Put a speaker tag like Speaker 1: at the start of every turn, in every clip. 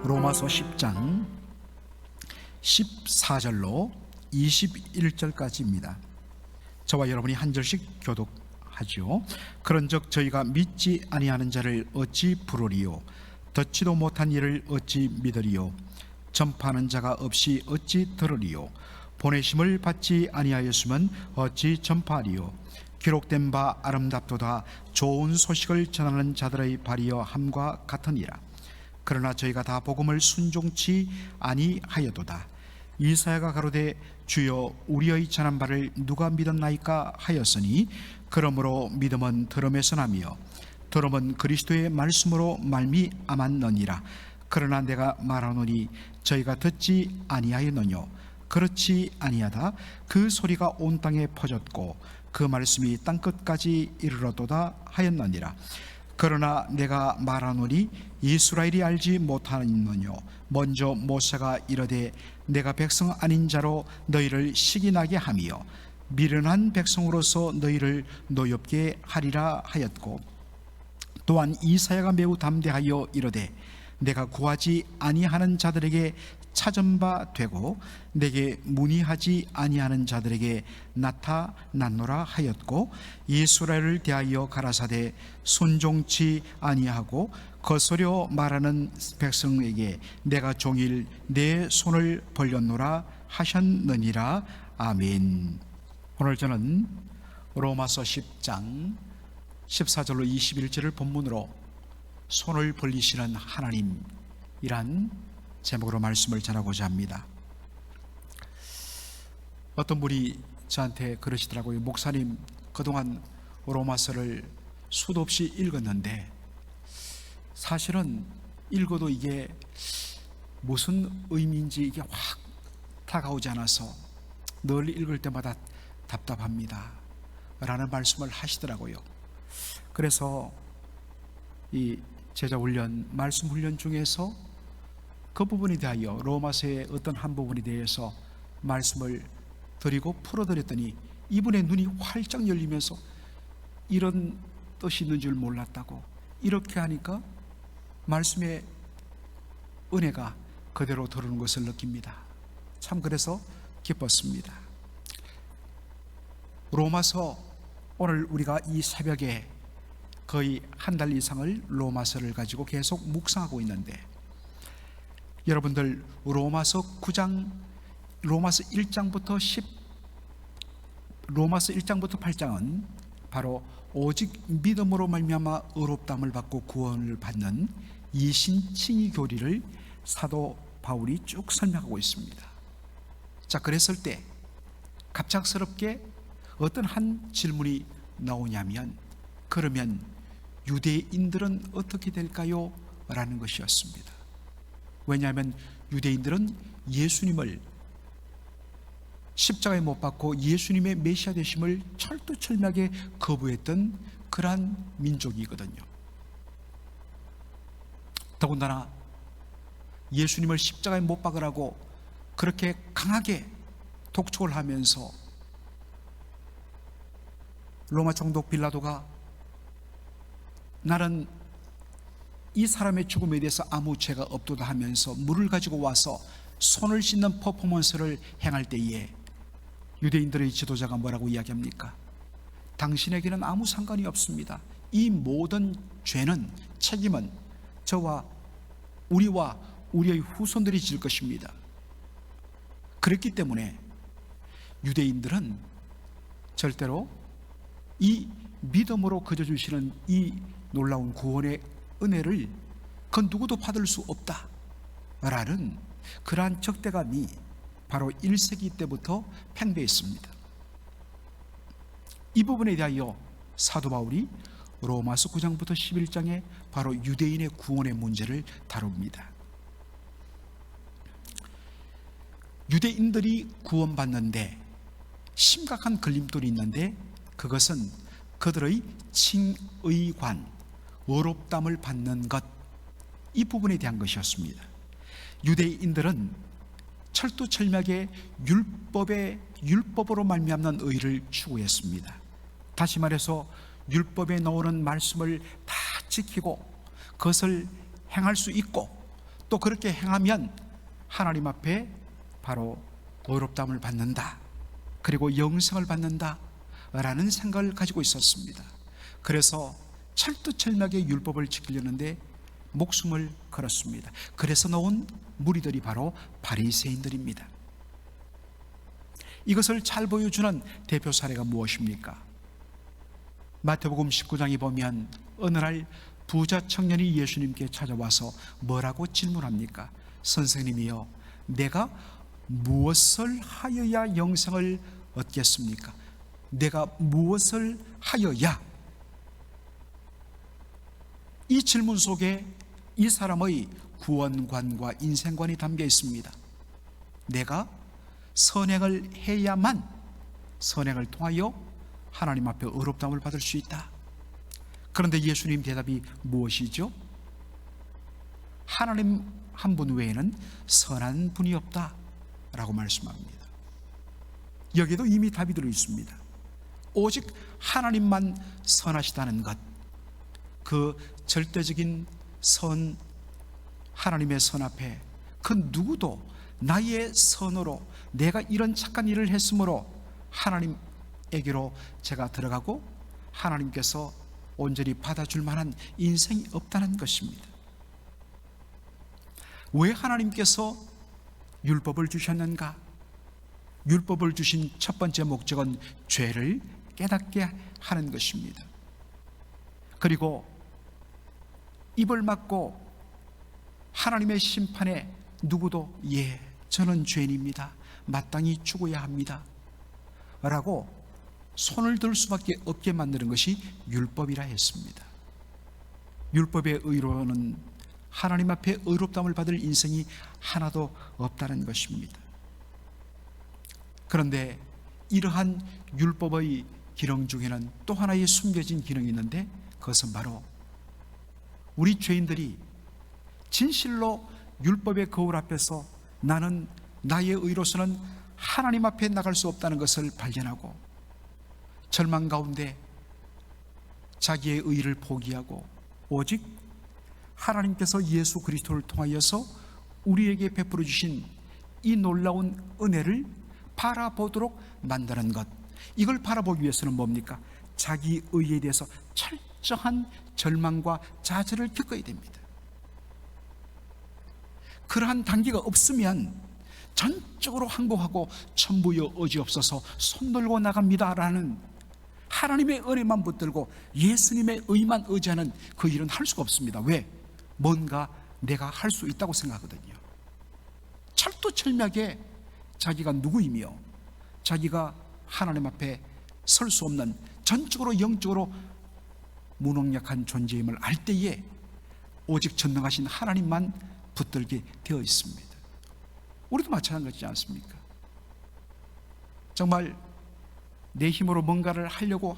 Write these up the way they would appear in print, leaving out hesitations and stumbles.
Speaker 1: 로마서 10장 14절로 21절까지입니다. 저와 여러분이 한 절씩 교독하죠. 그런즉 저희가 믿지 아니하는 자를 어찌 부르리요? 듣지도 못한 일을 어찌 믿으리요? 전파하는 자가 없이 어찌 들으리요? 보내심을 받지 아니하였으면 어찌 전파하리요? 기록된 바 아름답도다 좋은 소식을 전하는 자들의 발이여 함과 같으니라. 그러나 저희가 다 복음을 순종치 아니하여도다. 이사야가 가로되 주여 우리의 전한 바를 누가 믿었나이까 하였으니 그러므로 믿음은 들음에서 나며 들음은 그리스도의 말씀으로 말미암았느니라. 그러나 내가 말하노니 저희가 듣지 아니하였느뇨? 그렇지 아니하다. 그 소리가 온 땅에 퍼졌고 그 말씀이 땅끝까지 이르렀도다 하였느니라. 그러나 내가 말하노니 이스라엘이 알지 못하느뇨? 먼저 모세가 이르되 내가 백성 아닌 자로 너희를 시기나게 하며 미련한 백성으로서 너희를 노엽게 하리라 하였고, 또한 이사야가 매우 담대하여 이르되 내가 구하지 아니하는 자들에게 찾은 바 되고 내게 문의하지 아니하는 자들에게 나타났노라 하였고, 이스라엘을 대하여 가라사대 순종치 아니하고 거스려 말하는 백성에게 내가 종일 내 손을 벌렸노라 하셨느니라. 아멘. 오늘 저는 로마서 10장 14절로 21절을 본문으로 손을 벌리시는 하나님이란 제목으로 말씀을 전하고자 합니다. 어떤 분이 저한테 그러시더라고요. 목사님, 그동안 로마서를 수도 없이 읽었는데 사실은 읽어도 이게 무슨 의미인지 이게 확 다가오지 않아서 늘 읽을 때마다 답답합니다 라는 말씀을 하시더라고요. 그래서 이 제자훈련, 말씀 훈련 중에서 그 부분에 대하여 로마서의 어떤 한 부분에 대해서 말씀을 드리고 풀어드렸더니 이분의 눈이 활짝 열리면서 이런 뜻이 있는 줄 몰랐다고, 이렇게 하니까 말씀의 은혜가 그대로 들어오는 것을 느낍니다. 참 그래서 기뻤습니다. 로마서, 오늘 우리가 이 새벽에 거의 한 달 이상을 로마서를 가지고 계속 묵상하고 있는데, 여러분들 로마서 9장, 로마서 1장부터 8장은 바로 오직 믿음으로 말미암아 의롭다함을 받고 구원을 받는 이신칭의 교리를 사도 바울이 쭉 설명하고 있습니다. 자, 그랬을 때 갑작스럽게 어떤 한 질문이 나오냐면, 그러면 유대인들은 어떻게 될까요? 라는 것이었습니다. 왜냐하면 유대인들은 예수님을 십자가에 못 박고 예수님의 메시아 되심을 철두철미하게 거부했던 그러한 민족이거든요. 더군다나 예수님을 십자가에 못 박으라고 그렇게 강하게 독촉을 하면서 로마 총독 빌라도가 나는 이 사람의 죽음에 대해서 아무 죄가 없도다 하면서 물을 가지고 와서 손을 씻는 퍼포먼스를 행할 때에 유대인들의 지도자가 뭐라고 이야기합니까? 당신에게는 아무 상관이 없습니다. 이 모든 죄는, 책임은 저와 우리와 우리의 후손들이 질 것입니다. 그렇기 때문에 유대인들은 절대로 이 믿음으로 거저주시는 이 놀라운 구원의 은혜를 그 누구도 받을 수 없다라는 그러한 적대감이 바로 1세기 때부터 팽배했습니다. 이 부분에 대하여 사도 바울이 로마서 9장부터 11장에 바로 유대인의 구원의 문제를 다룹니다. 유대인들이 구원받는데 심각한 걸림돌이 있는데, 그것은 그들의 칭의관, 의롭다함을 받는 것, 이 부분에 대한 것이었습니다. 유대인들은 철두철미하게 율법으로 말미암는 의를 추구했습니다. 다시 말해서 율법에 나오는 말씀을 다 지키고 그것을 행할 수 있고, 또 그렇게 행하면 하나님 앞에 바로 의롭다함을 받는다, 그리고 영생을 받는다 라는 생각을 가지고 있었습니다. 그래서 철두철미하게 율법을 지키려는데 목숨을 걸었습니다. 그래서 나온 무리들이 바로 바리새인들입니다. 이것을 잘 보여주는 대표 사례가 무엇입니까? 마태복음 19장에 보면 어느 날 부자 청년이 예수님께 찾아와서 뭐라고 질문합니까? 선생님이요, 내가 무엇을 하여야 영생을 얻겠습니까? 내가 무엇을 하여야? 이 질문 속에 이 사람의 구원관과 인생관이 담겨 있습니다. 내가 선행을 해야만 선행을 통하여 하나님 앞에 의롭다함을 받을 수 있다. 그런데 예수님 대답이 무엇이죠? 하나님 한 분 외에는 선한 분이 없다 라고 말씀합니다. 여기에도 이미 답이 들어 있습니다. 오직 하나님만 선하시다는 것, 그 절대적인 선, 하나님의 선 앞에 그 누구도 나의 선으로 내가 이런 착한 일을 했으므로 하나님에게로 제가 들어가고 하나님께서 온전히 받아줄 만한 인생이 없다는 것입니다. 왜 하나님께서 율법을 주셨는가? 율법을 주신 첫 번째 목적은 죄를 깨닫게 하는 것입니다. 그리고 입을 막고 하나님의 심판에 누구도 저는 죄인입니다, 마땅히 죽어야 합니다 라고 손을 들 수밖에 없게 만드는 것이 율법이라 했습니다. 율법의 의로는 하나님 앞에 의롭다함을 받을 인생이 하나도 없다는 것입니다. 그런데 이러한 율법의 기능 중에는 또 하나의 숨겨진 기능이 있는데, 그것은 바로 우리 죄인들이 진실로 율법의 거울 앞에서 나는 나의 의로서는 하나님 앞에 나갈 수 없다는 것을 발견하고 절망 가운데 자기의 의를 포기하고 오직 하나님께서 예수 그리스도를 통하여서 우리에게 베풀어 주신 이 놀라운 은혜를 바라보도록 만드는 것, 이걸 바라보기 위해서는 뭡니까? 자기 의에 대해서 철저한 절망과 좌절을 겪어야 됩니다. 그러한 단계가 없으면 전적으로 항복하고 천부여 어지없어서 손들고 나갑니다라는 하나님의 은혜만 붙들고 예수님의 의만 의지하는 그 일은 할 수가 없습니다. 왜? 뭔가 내가 할 수 있다고 생각하거든요. 철두철미하게 자기가 누구이며 자기가 하나님 앞에 설 수 없는 전적으로 영적으로 무능력한 존재임을 알 때에 오직 전능하신 하나님만 붙들게 되어 있습니다. 우리도 마찬가지지 않습니까? 정말 내 힘으로 뭔가를 하려고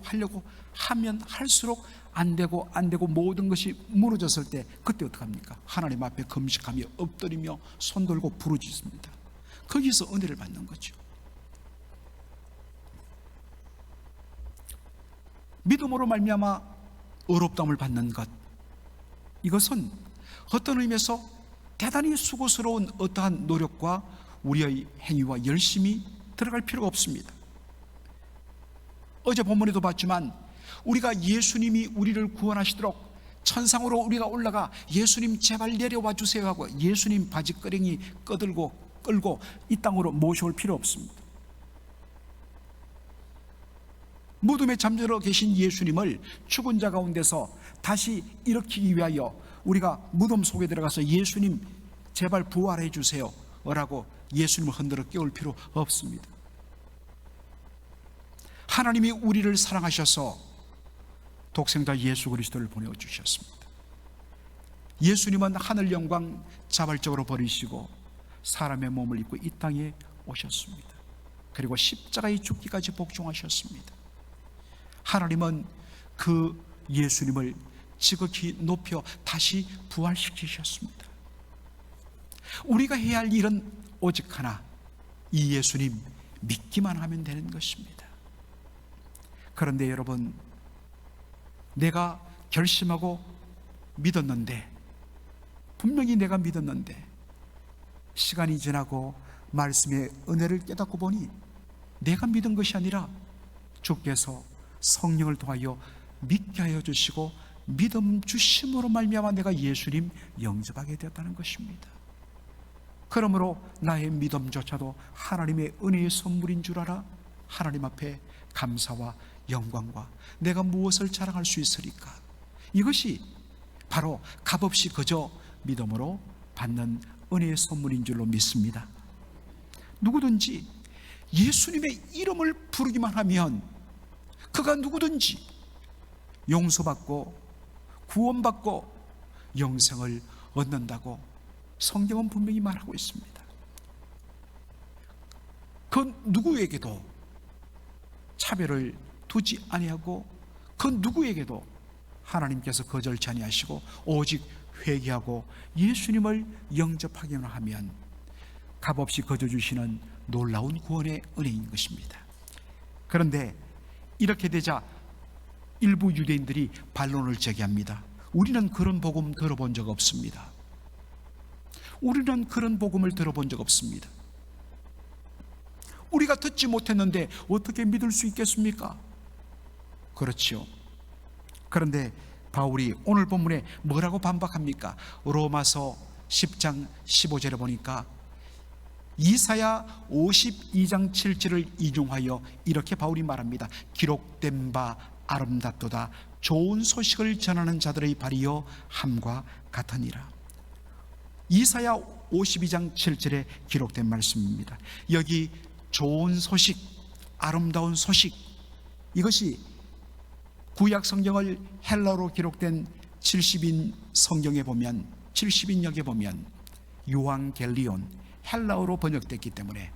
Speaker 1: 하면 할수록 안 되고 모든 것이 무너졌을 때 그때 어떡합니까? 하나님 앞에 금식하며 엎드리며 손들고 부르짖습니다. 거기서 은혜를 받는 거죠. 믿음으로 말미암아 의롭다함을 받는 것, 이것은 어떤 의미에서 대단히 수고스러운 어떠한 노력과 우리의 행위와 열심이 들어갈 필요가 없습니다. 어제 본문에도 봤지만 우리가 예수님이 우리를 구원하시도록 천상으로 우리가 올라가 예수님 제발 내려와 주세요 하고 예수님 바지끄랭이 끌고 이 땅으로 모셔올 필요 없습니다. 무덤에 잠들어 계신 예수님을 죽은 자 가운데서 다시 일으키기 위하여 우리가 무덤 속에 들어가서 예수님 제발 부활해 주세요 라고 예수님을 흔들어 깨울 필요 없습니다. 하나님이 우리를 사랑하셔서 독생자 예수 그리스도를 보내주셨습니다. 예수님은 하늘 영광 자발적으로 버리시고 사람의 몸을 입고 이 땅에 오셨습니다. 그리고 십자가에 죽기까지 복종하셨습니다. 하나님은 그 예수님을 지극히 높여 다시 부활시키셨습니다. 우리가 해야 할 일은 오직 하나, 이 예수님 믿기만 하면 되는 것입니다. 그런데 여러분, 내가 결심하고 믿었는데 분명히 내가 믿었는데 시간이 지나고 말씀의 은혜를 깨닫고 보니 내가 믿은 것이 아니라 주께서 성령을 통하여 믿게 하여 주시고 믿음 주심으로 말미암아 내가 예수님 영접하게 되었다는 것입니다. 그러므로 나의 믿음조차도 하나님의 은혜의 선물인 줄 알아 하나님 앞에 감사와 영광과 내가 무엇을 자랑할 수 있으리까? 이것이 바로 값없이 그저 믿음으로 받는 은혜의 선물인 줄로 믿습니다. 누구든지 예수님의 이름을 부르기만 하면 그가 누구든지 용서받고 구원받고 영생을 얻는다고 성경은 분명히 말하고 있습니다. 그 누구에게도 차별을 두지 아니하고 그 누구에게도 하나님께서 거절치 아니하시고 오직 회개하고 예수님을 영접하기만 하면 값없이 거저 주시는 놀라운 구원의 은혜인 것입니다. 그런데 이렇게 되자 일부 유대인들이 반론을 제기합니다. 우리는 그런 복음 들어본 적 없습니다. 우리는 그런 복음을 들어본 적 없습니다. 우리가 듣지 못했는데 어떻게 믿을 수 있겠습니까? 그렇지요. 그런데 바울이 오늘 본문에 뭐라고 반박합니까? 로마서 10장 15절에 보니까 이사야 52장 7절을 인용하여 이렇게 바울이 말합니다. 기록된 바 아름답도다 좋은 소식을 전하는 자들의 발이여 함과 같으니라. 이사야 52장 7절에 기록된 말씀입니다. 여기 좋은 소식, 아름다운 소식, 이것이 구약 성경을 헬라어로 기록된 70인 성경에 보면 70인역에 보면 유앙겔리온 헬라어로 번역됐기 때문에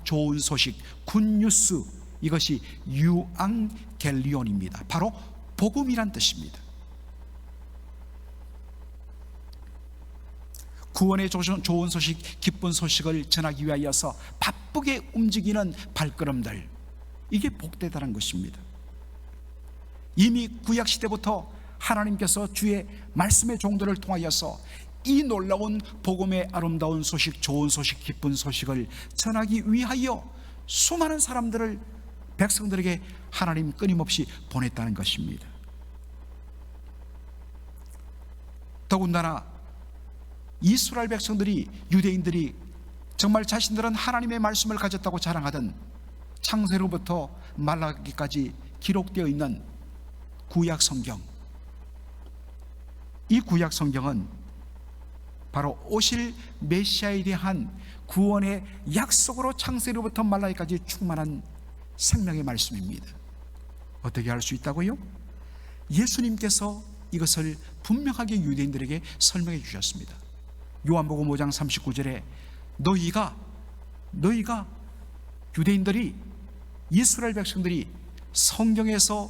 Speaker 1: 좋은 소식, 굿뉴스, 이것이 유앙겔리온입니다. 바로 복음이란 뜻입니다. 구원의 좋은 소식, 기쁜 소식을 전하기 위하여서 바쁘게 움직이는 발걸음들, 이게 복되다는 것입니다. 이미 구약시대부터 하나님께서 주의 말씀의 종들을 통하여서 이 놀라운 복음의 아름다운 소식, 좋은 소식, 기쁜 소식을 전하기 위하여 수많은 사람들을 백성들에게 하나님 끊임없이 보냈다는 것입니다. 더군다나 이스라엘 백성들이, 유대인들이 정말 자신들은 하나님의 말씀을 가졌다고 자랑하던 창세로부터 말라기까지 기록되어 있는 구약 성경, 이 구약 성경은 바로 오실 메시아에 대한 구원의 약속으로 창세로부터 말라기까지 충만한 생명의 말씀입니다. 어떻게 할 수 있다고요? 예수님께서 이것을 분명하게 유대인들에게 설명해 주셨습니다. 요한복음 5장 39절에 너희가 유대인들이, 이스라엘 백성들이 성경에서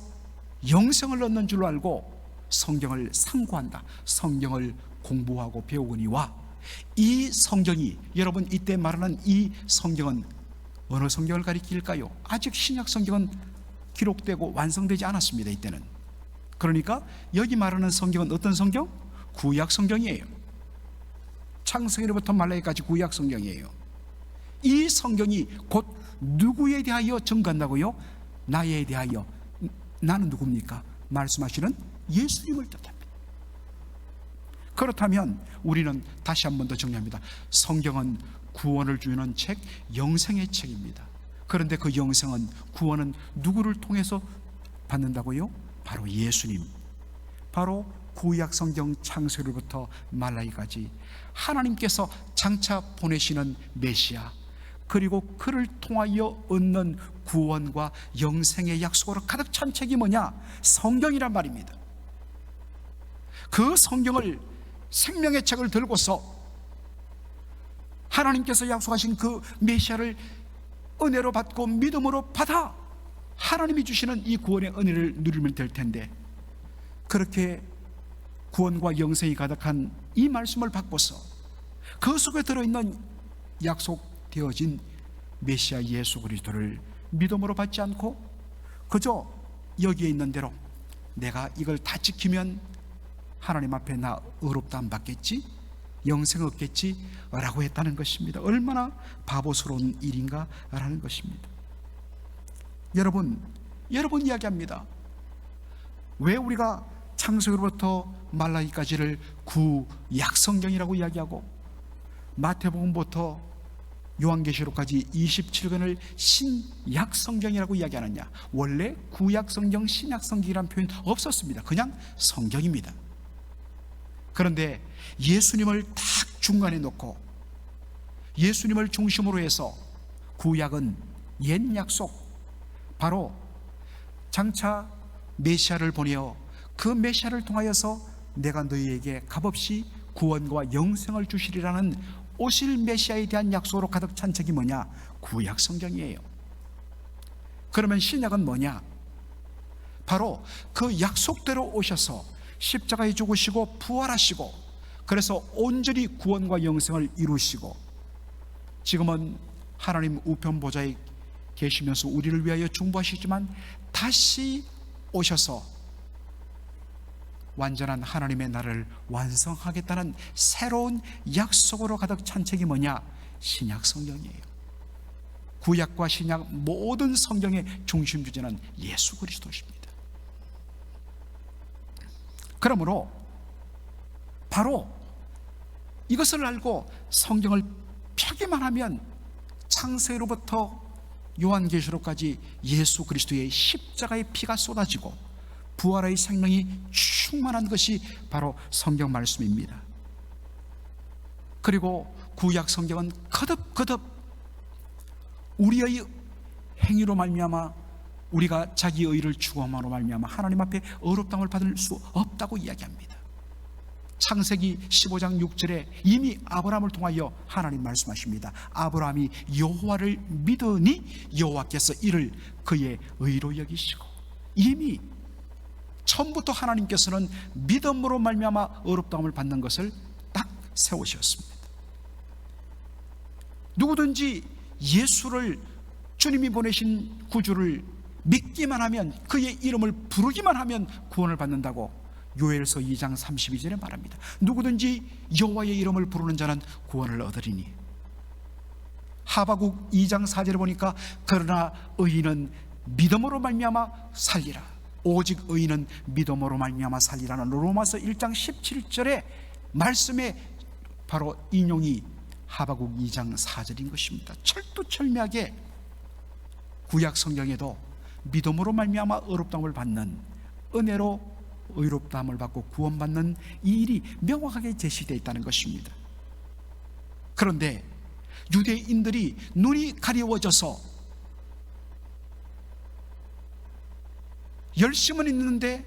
Speaker 1: 영생을 얻는 줄로 알고 성경을 상고한다, 성경을 공부하고 배우거니와 이 성경이, 여러분 이때 말하는 이 성경은 어느 성경을 가리킬까요? 아직 신약 성경은 기록되고 완성되지 않았습니다. 이때는. 그러니까 여기 말하는 성경은 어떤 성경? 구약 성경이에요. 창세기로부터 말라기까지 구약 성경이에요. 이 성경이 곧 누구에 대하여 증거한다고요? 나에 대하여. 나는 누굽니까? 말씀하시는 예수님을 뜻합니다. 그렇다면 우리는 다시 한 번 더 정리합니다. 성경은 구원을 주는 책, 영생의 책입니다. 그런데 그 영생은, 구원은 누구를 통해서 받는다고요? 바로 예수님, 바로 구약 성경 창세로부터 말라기까지 하나님께서 장차 보내시는 메시아, 그리고 그를 통하여 얻는 구원과 영생의 약속으로 가득 찬 책이 뭐냐? 성경이란 말입니다. 그 성경을, 생명의 책을 들고서 하나님께서 약속하신 그 메시아를 은혜로 받고 믿음으로 받아 하나님이 주시는 이 구원의 은혜를 누리면 될 텐데, 그렇게 구원과 영생이 가득한 이 말씀을 받고서 그 속에 들어있는 약속되어진 메시아 예수 그리스도를 믿음으로 받지 않고 그저 여기에 있는 대로 내가 이걸 다 지키면 하나님 앞에 나 의롭다 안 받겠지? 영생 얻겠지? 라고 했다는 것입니다. 얼마나 바보스러운 일인가 라는 것입니다. 여러분 이야기합니다. 왜 우리가 창세기로부터 말라기까지를 구약성경이라고 이야기하고 마태복음부터 요한계시록까지 27권을 신약성경이라고 이야기하느냐? 원래 구약성경, 신약성경이라는 표현 없었습니다. 그냥 성경입니다. 그런데 예수님을 딱 중간에 놓고 예수님을 중심으로 해서 구약은 옛 약속, 바로 장차 메시아를 보내어 그 메시아를 통하여서 내가 너희에게 값없이 구원과 영생을 주시리라는 오실 메시아에 대한 약속으로 가득 찬 책이 뭐냐? 구약 성경이에요. 그러면 신약은 뭐냐? 바로 그 약속대로 오셔서 십자가에 죽으시고 부활하시고, 그래서 온전히 구원과 영생을 이루시고, 지금은 하나님 우편 보좌에 계시면서 우리를 위하여 중보하시지만 다시 오셔서 완전한 하나님의 나라를 완성하겠다는 새로운 약속으로 가득 찬 책이 뭐냐? 신약 성경이에요. 구약과 신약 모든 성경의 중심 주제는 예수 그리스도십니다. 그러므로 바로 이것을 알고 성경을 펴기만 하면 창세로부터 요한계시록까지 예수 그리스도의 십자가의 피가 쏟아지고 부활의 생명이 충만한 것이 바로 성경 말씀입니다. 그리고 구약 성경은 거듭거듭 우리의 행위로 말미암아 우리가 자기 의를 추구함으로 말미암아 하나님 앞에 의롭다함을 받을 수 없다고 이야기합니다. 창세기 15장 6절에 이미 아브라함을 통하여 하나님 말씀하십니다. 아브라함이 여호와를 믿으니 여호와께서 이를 그의 의로 여기시고, 이미 처음부터 하나님께서는 믿음으로 말미암아 의롭다함을 받는 것을 딱 세우셨습니다. 누구든지 예수를, 주님이 보내신 구주를 믿기만 하면, 그의 이름을 부르기만 하면 구원을 받는다고 요엘서 2장 32절에 말합니다. 누구든지 여호와의 이름을 부르는 자는 구원을 얻으리니. 하바국 2장 4절에 보니까 그러나 의인은 믿음으로 말미암아 살리라, 오직 의인은 믿음으로 말미암아 살리라는 로마서 1장 17절의 말씀에 바로 인용이 하바국 2장 4절인 것입니다. 철두철미하게 구약 성경에도 믿음으로 말미암아 의롭다함을 받는, 은혜로 의롭다함을 받고 구원받는 이 일이 명확하게 제시되어 있다는 것입니다. 그런데 유대인들이 눈이 가려워져서 열심은 있는데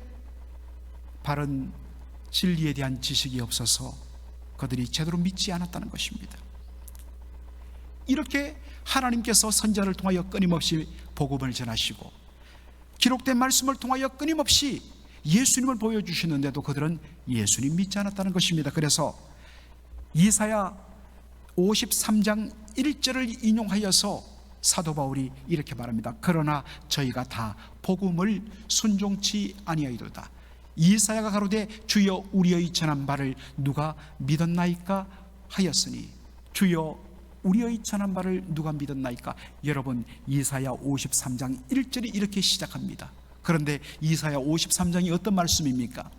Speaker 1: 바른 진리에 대한 지식이 없어서 그들이 제대로 믿지 않았다는 것입니다. 이렇게 하나님께서 선지자를 통하여 끊임없이 복음을 전하시고 기록된 말씀을 통하여 끊임없이 예수님을 보여주시는데도 그들은 예수님 믿지 않았다는 것입니다. 그래서 이사야 53장 1절을 인용하여서 사도 바울이 이렇게 말합니다. 그러나 저희가 다 복음을 순종치 아니하이도다. 이사야가 가로되 주여 우리의 전한 바를 누가 믿었나이까 하였으니, 주여 우리의 전한 바를 누가 믿었나이까. 여러분, 이사야 53장 1절이 이렇게 시작합니다. 그런데 이사야 53장이 어떤 말씀입니까?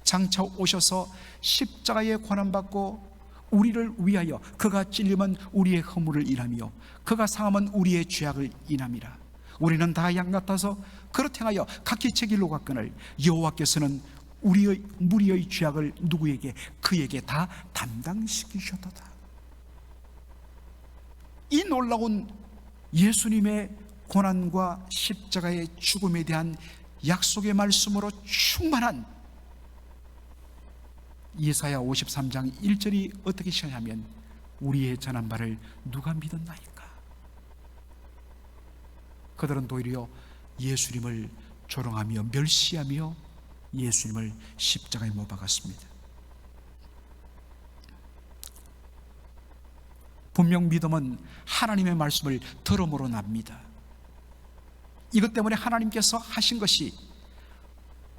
Speaker 1: 장차 오셔서 십자가에 고난받고 우리를 위하여 그가 찔림은 우리의 허물을 인하며 그가 상함은 우리의 죄악을 인함이라. 우리는 다 양 같아서 그렇게 행하여 각기 제 길로 갔거늘 여호와께서는 우리의 무리의 죄악을 누구에게? 그에게 다 담당시키셨도다. 이 놀라운 예수님의 고난과 십자가의 죽음에 대한 약속의 말씀으로 충만한 이사야 53장 1절이 어떻게 시작하냐면 우리의 전한 바를 누가 믿었나이까. 그들은 도리어 예수님을 조롱하며 멸시하며 예수님을 십자가에 못 박았습니다. 분명 믿음은 하나님의 말씀을 들음으로 납니다. 이것 때문에 하나님께서 하신 것이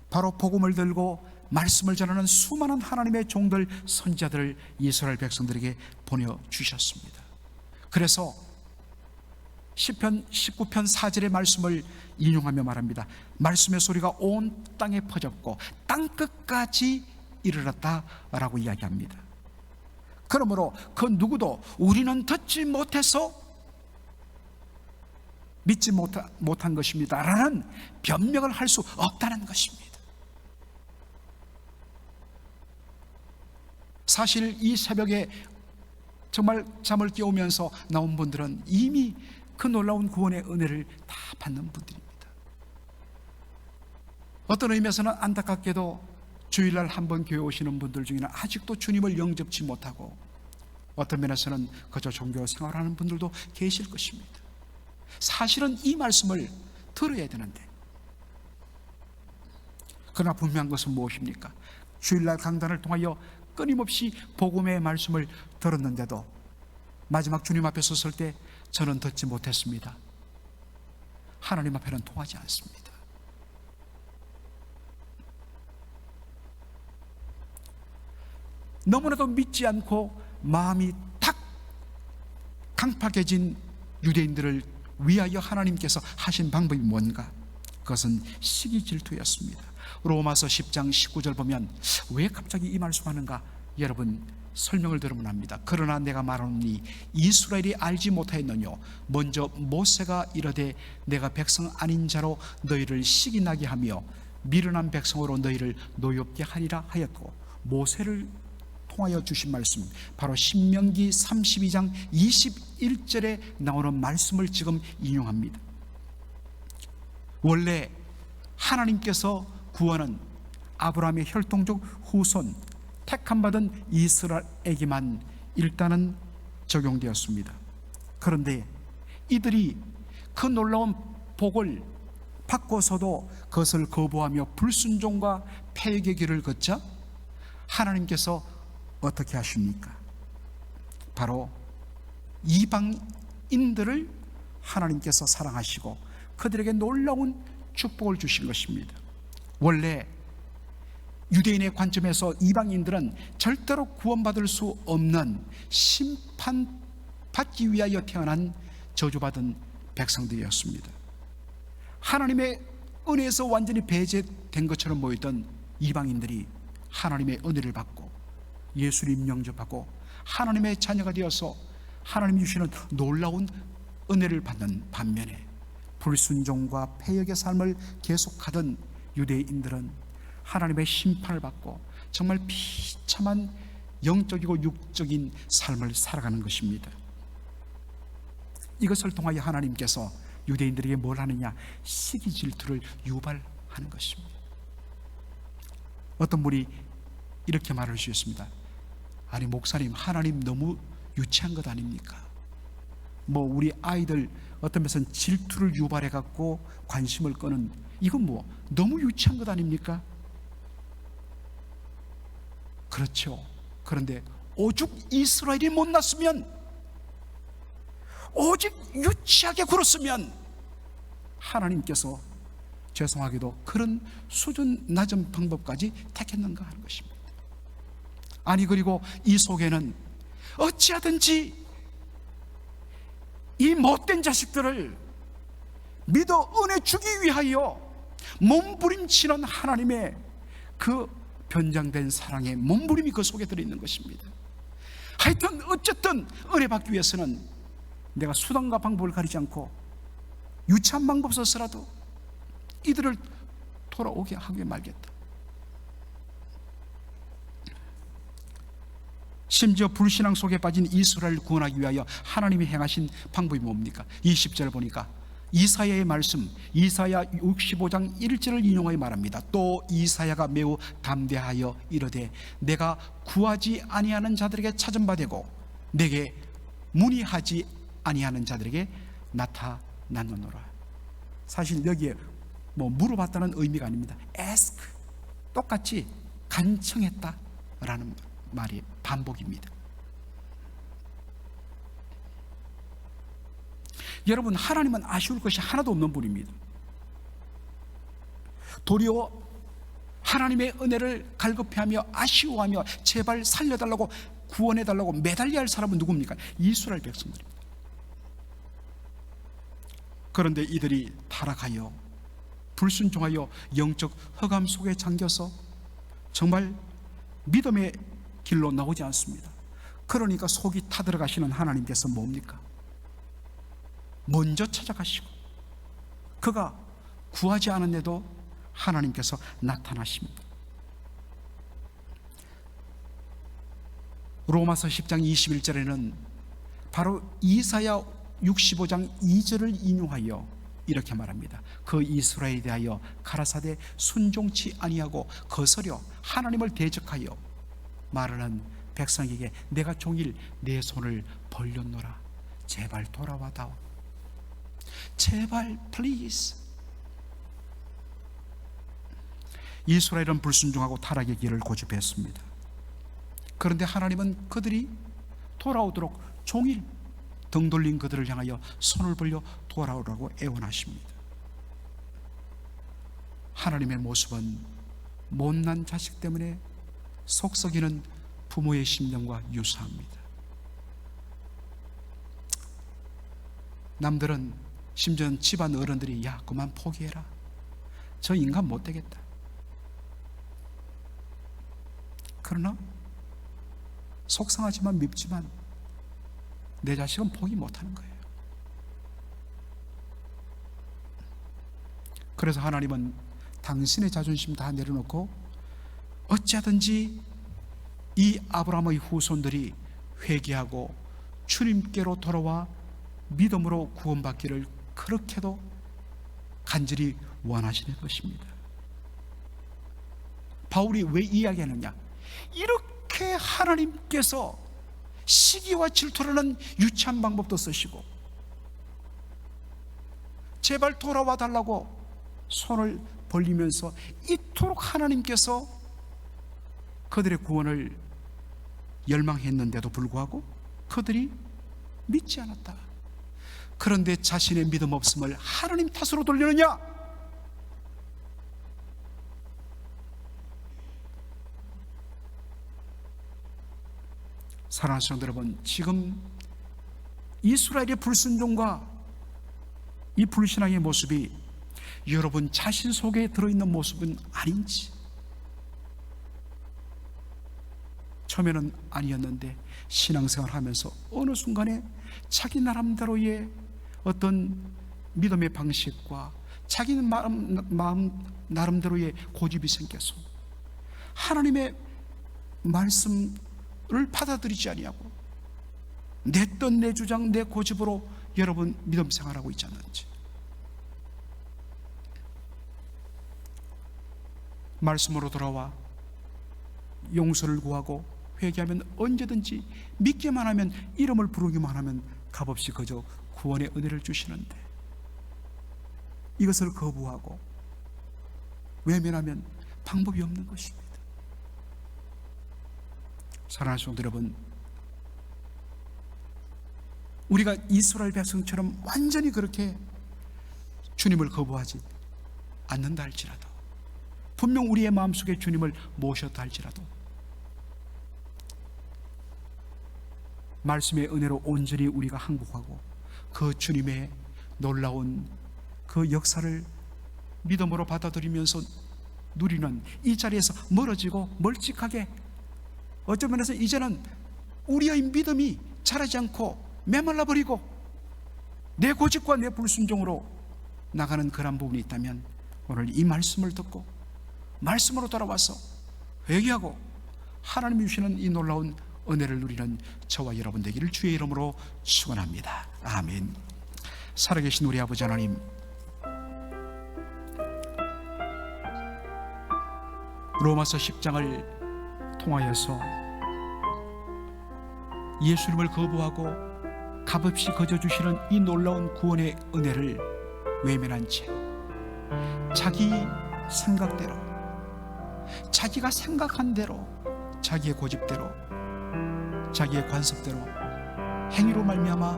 Speaker 1: 바로 복음을 들고 말씀을 전하는 수많은 하나님의 종들, 선지자들을 이스라엘 백성들에게 보내주셨습니다. 그래서 시편 19편 4절의 말씀을 인용하며 말합니다. 말씀의 소리가 온 땅에 퍼졌고 땅끝까지 이르렀다라고 이야기합니다. 그러므로 그 누구도 우리는 듣지 못해서 믿지 못한 것입니다 라는 변명을 할 수 없다는 것입니다. 사실 이 새벽에 정말 잠을 깨우면서 나온 분들은 이미 그 놀라운 구원의 은혜를 다 받는 분들입니다. 어떤 의미에서는 안타깝게도 주일날 한번 교회 오시는 분들 중에는 아직도 주님을 영접치 못하고, 어떤 면에서는 그저 종교 생활하는 분들도 계실 것입니다. 사실은 이 말씀을 들어야 되는데, 그러나 분명한 것은 무엇입니까? 주일날 강단을 통하여 끊임없이 복음의 말씀을 들었는데도 마지막 주님 앞에 섰을 때 저는 듣지 못했습니다. 하나님 앞에는 통하지 않습니다. 너무나도 믿지 않고 마음이 탁 강팍해진 유대인들을 위하여 하나님께서 하신 방법이 뭔가? 그것은 시기 질투였습니다. 로마서 10장 19절 보면 왜 갑자기 이 말씀하는가? 여러분 설명을 들으면 압니다. 그러나 내가 말하노니 이스라엘이 알지 못하였느뇨 먼저 모세가 이르되 내가 백성 아닌 자로 너희를 시기나게 하며 미련한 백성으로 너희를 노엽게 하리라 하였고, 모세를 통하여 주신 말씀, 바로 신명기 32장 21절에 나오는 말씀을 지금 인용합니다. 원래 하나님께서 구원은 아브라함의 혈통적 후손 택함받은 이스라엘에게만 일단은 적용되었습니다. 그런데 이들이 그 놀라운 복을 받고서도 그것을 거부하며 불순종과 패역의 길을 걷자 하나님께서 어떻게 하십니까? 바로 이방인들을 하나님께서 사랑하시고 그들에게 놀라운 축복을 주신 것입니다. 원래 유대인의 관점에서 이방인들은 절대로 구원받을 수 없는 심판받기 위하여 태어난 저주받은 백성들이었습니다. 하나님의 은혜에서 완전히 배제된 것처럼 보이던 이방인들이 하나님의 은혜를 받고 예수님 영접하고 하나님의 자녀가 되어서 하나님이 주시는 놀라운 은혜를 받는 반면에 불순종과 패역의 삶을 계속하던 유대인들은 하나님의 심판을 받고 정말 비참한 영적이고 육적인 삶을 살아가는 것입니다. 이것을 통하여 하나님께서 유대인들에게 뭘 하느냐? 시기 질투를 유발하는 것입니다. 어떤 분이 이렇게 말을 주셨습니다. 아니 목사님, 하나님 너무 유치한 것 아닙니까? 뭐 우리 아이들 어떤 면에서는 질투를 유발해 갖고 관심을 끄는, 이건 뭐 너무 유치한 것 아닙니까? 그렇죠. 그런데 오죽 이스라엘이 못났으면, 오직 유치하게 굴었으면 하나님께서 죄송하게도 그런 수준 낮은 방법까지 택했는가 하는 것입니다. 아니 그리고 이 속에는 어찌하든지 이 못된 자식들을 믿어 은혜 주기 위하여 몸부림치는 하나님의 그 변장된 사랑의 몸부림이 그 속에 들어있는 것입니다. 하여튼 어쨌든 은혜 받기 위해서는 내가 수단과 방법을 가리지 않고 유치한 방법 써서라도 이들을 돌아오게 하게 말겠다. 심지어 불신앙 속에 빠진 이스라엘을 구원하기 위하여 하나님이 행하신 방법이 뭡니까? 20절 보니까 이사야의 말씀, 이사야 65장 1절을 인용하여 말합니다. 또 이사야가 매우 담대하여 이르되 내가 구하지 아니하는 자들에게 찾은 바 되고 내게 문의하지 아니하는 자들에게 나타났노라. 사실 여기에 뭐 물어봤다는 의미가 아닙니다. ask, 똑같이 간청했다라는 말이 반복입니다. 여러분, 하나님은 아쉬울 것이 하나도 없는 분입니다. 도리어 하나님의 은혜를 갈급해하며 아쉬워하며 제발 살려달라고 구원해달라고 매달려야 할 사람은 누굽니까? 이스라엘 백성들입니다. 그런데 이들이 타락하여 불순종하여 영적 흑암 속에 잠겨서 정말 믿음의 길로 나오지 않습니다. 그러니까 속이 타들어가시는 하나님께서 뭡니까? 먼저 찾아가시고 그가 구하지 않은데도 하나님께서 나타나십니다. 로마서 10장 21절에는 바로 이사야 65장 2절을 인용하여 이렇게 말합니다. 그 이스라엘에 대하여 가라사대 순종치 아니하고 거스려 하나님을 대적하여 말하는 백성에게 내가 종일 내 손을 벌렸노라. 제발 돌아와다오. 제발 플리즈. 이스라엘은 불순종하고 타락의 길을 고집했습니다. 그런데 하나님은 그들이 돌아오도록 종일 등 돌린 그들을 향하여 손을 벌려 돌아오라고 애원하십니다. 하나님의 모습은 못난 자식 때문에 속썩이는 부모의 심정과 유사합니다. 남들은 심지어 집안 어른들이 야 그만 포기해라, 저 인간 못 되겠다. 그러나 속상하지만 밉지만 내 자식은 포기 못하는 거예요. 그래서 하나님은 당신의 자존심 다 내려놓고 어찌하든지 이 아브라함의 후손들이 회개하고 주님께로 돌아와 믿음으로 구원받기를 그렇게도 간절히 원하시는 것입니다. 바울이 왜 이야기하느냐? 이렇게 하나님께서 시기와 질투라는 유치한 방법도 쓰시고 제발 돌아와 달라고 손을 벌리면서 이토록 하나님께서 그들의 구원을 열망했는데도 불구하고 그들이 믿지 않았다. 그런데 자신의 믿음 없음을 하나님 탓으로 돌리느냐? 사랑하는 성도 여러분, 지금 이스라엘의 불순종과 이 불신앙의 모습이 여러분 자신 속에 들어있는 모습은 아닌지, 처음에는 아니었는데 신앙생활 하면서 어느 순간에 자기 나름대로의 어떤 믿음의 방식과 자기 마음 나름대로의 고집이 생겨서 하나님의 말씀을 받아들이지 아니하고 내 뜻, 내 주장, 내 고집으로 여러분 믿음 생활하고 있지 않는지. 말씀으로 돌아와 용서를 구하고 회개하면 언제든지 믿기만 하면 이름을 부르기만 하면 값없이 그저 구원의 은혜를 주시는데 이것을 거부하고 외면하면 방법이 없는 것입니다. 사랑하는 성도 여러분, 우리가 이스라엘 백성처럼 완전히 그렇게 주님을 거부하지 않는다 할지라도, 분명 우리의 마음속에 주님을 모셨다 할지라도 말씀의 은혜로 온전히 우리가 항복하고 그 주님의 놀라운 그 역사를 믿음으로 받아들이면서 누리는 이 자리에서 멀어지고 멀찍하게, 어떤 면에서 이제는 우리의 믿음이 자라지 않고 메말라 버리고 내 고집과 내 불순종으로 나가는 그런 부분이 있다면 오늘 이 말씀을 듣고 말씀으로 돌아와서 회개하고 하나님이 주시는 이 놀라운 은혜를 누리는 저와 여러분 되기를 주의 이름으로 축원합니다. 아멘. 살아계신 우리 아버지 하나님, 로마서 10장을 통하여서 예수님을 거부하고 값없이 거저 주시는 이 놀라운 구원의 은혜를 외면한 채 자기 생각대로, 자기가 생각한 대로, 자기의 고집대로, 자기의 관습대로 행위로 말미암아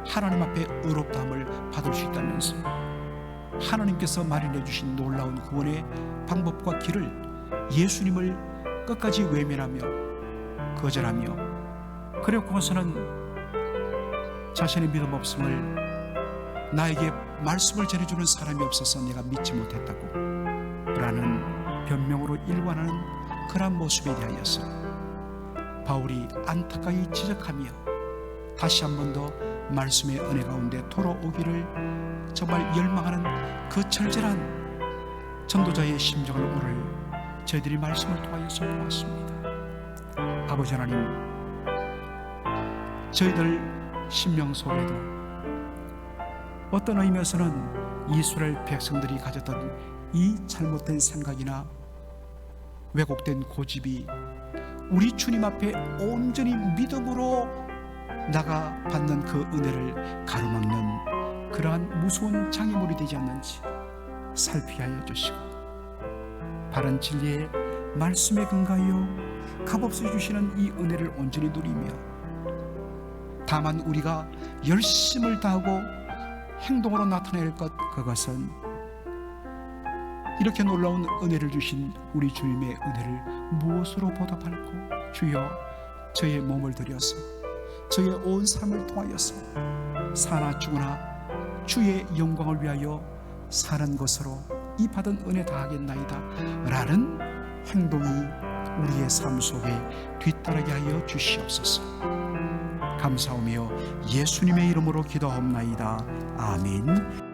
Speaker 1: 하나님 앞에 의롭다함을 받을 수 있다면서 하나님께서 마련해 주신 놀라운 구원의 방법과 길을 예수님을 끝까지 외면하며 거절하며, 그리고서는 자신의 믿음 없음을, 나에게 말씀을 전해주는 사람이 없어서 내가 믿지 못했다고 라는 변명으로 일관하는 그러한 모습에 대하여서 바울이 안타까이 지적하며 다시 한 번 더 말씀의 은혜 가운데 돌아오기를 정말 열망하는 그 절절한 전도자의 심정을 오늘 저희들이 말씀을 통하여서 보았습니다. 아버지 하나님, 저희들 심령 속에도 어떤 의미에서는 이스라엘 백성들이 가졌던 이 잘못된 생각이나 왜곡된 고집이 우리 주님 앞에 온전히 믿음으로 나가 받는 그 은혜를 가로막는 그러한 무서운 장애물이 되지 않는지 살피게 하여 주시고, 바른 진리의 말씀에 근거하여 값없이 주시는 이 은혜를 온전히 누리며, 다만 우리가 열심을 다하고 행동으로 나타낼 것, 그것은 이렇게 놀라운 은혜를 주신 우리 주님의 은혜를 무엇으로 보답할고, 주여 저의 몸을 들여서 저의 온 삶을 통하여서 사나 죽으나 주의 영광을 위하여 사는 것으로 이 받은 은혜 다하겠나이다 라는 행동이 우리의 삶 속에 뒤따르게 하여 주시옵소서. 감사하며 예수님의 이름으로 기도하옵나이다. 아멘.